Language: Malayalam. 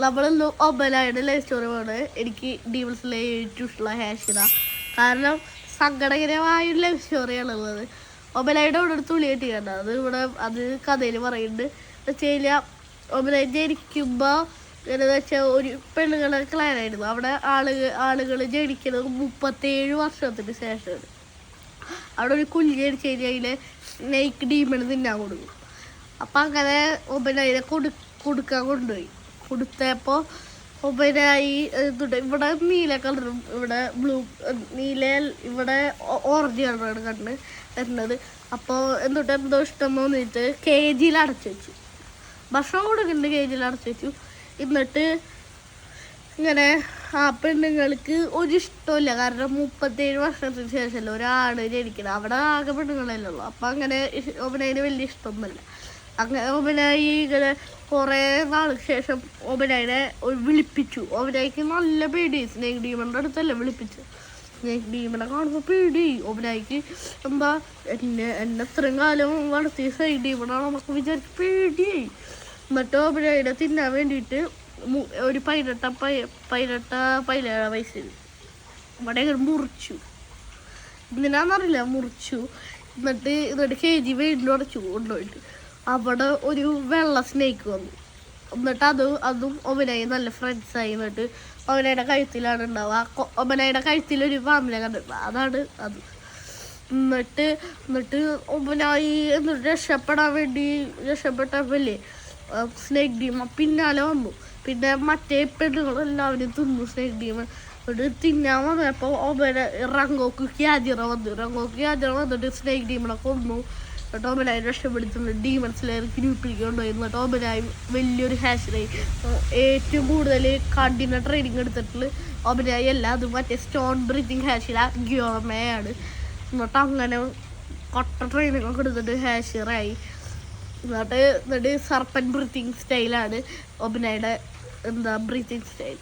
നമ്മളൊന്നും ഒബനായുടെ ലൈഫ് സ്റ്റോറി പോലെ എനിക്ക് ഡീമൺസിലെ ഏറ്റവും ഇഷ്ടമുള്ള ഹാഷിന. കാരണം സങ്കടകരമായ ലൈഫ് സ്റ്റോറിയാണുള്ളത്. ഒബനായുടെ ഇവിടെ ഒരു തുള്ളി കെട്ടിക്കണ്ട അത് കഥയിൽ പറയുന്നുണ്ട്. വെച്ച് കഴിഞ്ഞാൽ ഒബനായി ജനിക്കുമ്പോൾ എന്താണെന്ന് വെച്ചാൽ ഒരു പെണ്ണുങ്ങളുടെ ക്ലാനായിരുന്നു. അവിടെ ആളുകൾ ജനിക്കുന്നത് 37 വർഷത്തിന് ശേഷമാണ്. അവിടെ ഒരു കുഞ്ഞ് ജനിച്ച് കഴിഞ്ഞാൽ അതിലെ സ്നേക്ക് ഡീമൺ തിന്നാൻ കൊടുക്കും. അപ്പം അങ്ങനെ ഒബനായിനെ കൊടുക്കാൻ കൊണ്ടുപോയി. കൊടുത്തപ്പോൾ ഒബനായി ഇവിടെ നീല കളറും ഇവിടെ ബ്ലൂ ഇവിടെ ഓറഞ്ച് കളറാണ് കണ്ണ് വരുന്നത്. അപ്പോൾ എന്തോ ഇഷ്ടം തോന്നിയിട്ട് KGയിൽ അടച്ചു വെച്ചു. ഭക്ഷണം കൊടുക്കുന്നുണ്ട്, KGയിൽ അടച്ചു വെച്ചു. എന്നിട്ട് ഇങ്ങനെ ആ പെണ്ണുങ്ങൾക്ക് ഒരു ഇഷ്ടമില്ല. കാരണം 37 വർഷത്തിന് ശേഷമല്ലോ ഒരാട് ജനിക്കണം. അവിടെ ആകെ പെണ്ണുങ്ങളല്ലേ ഉള്ളൂ. അപ്പം അങ്ങനെ ഒബനായിന് വലിയ ഇഷ്ടമൊന്നുമല്ല. അങ്ങനെ ഒബനായി ഇങ്ങനെ കുറേ നാൾക്ക് ശേഷം ഒബനായിനെ വിളിപ്പിച്ചു. ഒബനായിക്ക് നല്ല പേടി. സ്നേക് ഡീമണിൻ്റെ അടുത്തല്ലേ വിളിപ്പിച്ചു. സ്നേക് ഡീമണെ കാണുമ്പോൾ പേടി. ഒബനായിക്ക് എന്താ എന്നെ ഇത്രയും കാലം വളർത്തിയ സ്നേക് ഡീമണാണ് നമുക്ക് വിചാരിച്ച് പേടിയായി. എന്നിട്ട് ഒബനായിനെ തിന്നാൻ വേണ്ടിയിട്ട് ഒരു 17 വയസ്സിൽ ഇവിടെ മുറിച്ചു. എന്തിനാന്നറിയില്ല, മുറിച്ചു. എന്നിട്ട് KG വീണ്ടും അടച്ചു കൊണ്ടുപോയിട്ട് അവിടെ ഒരു വെള്ള സ്നേക്ക് വന്നു. എന്നിട്ട് അതും ഒബനായി നല്ല ഫ്രണ്ട്സായി. എന്നിട്ട് ഒബനായുടെ കഴുത്തിലാണ് ഉണ്ടാവുക. ഒബനായുടെ കഴുത്തിലൊരു പാമ്പിനെ കണ്ടിട്ടുണ്ട്, അതാണ് അത്. എന്നിട്ട് ഒബനായി രക്ഷപ്പെട്ടാൽ സ്നേക് ഡീമൺ പിന്നാലെ വന്നു. പിന്നെ മറ്റേ പെണ്ണുങ്ങളെല്ലാവരും തിന്നു സ്നേക് ഡീമൺ. തിന്നാൻ വന്നപ്പോൾ റങ്കോക്ക് ക്യാജിറ വന്നിട്ട് സ്നേക് ഡീമണെ കൊന്നു. എന്നിട്ട് ഒബനായി രക്ഷപ്പെടുത്തുന്നു. ഡീമൺസിലെ ഗ്രൂപ്പിലേക്കുകൊണ്ടുപോയി. എന്നിട്ട് ഒബനായി വലിയൊരു ഹാഷിനായി. ഏറ്റവും കൂടുതൽ കഠിന ട്രെയിനിങ് എടുത്തിട്ടുള്ള ഒബനായി അല്ല, അത് മറ്റേ സ്റ്റോൺ ബ്രീത്തിങ് ഹാഷില ഗ്യോമയാണ്. എന്നിട്ട് അങ്ങനെ കൊട്ട ട്രെയിനിങ് ഒക്കെ എടുത്തിട്ട് ഹാഷിറായി. എന്നിട്ട് സർപ്പൻ ബ്രീത്തിങ് സ്റ്റൈലാണ് ഒബനായുടെ ബ്രീത്തിങ് സ്റ്റൈൽ.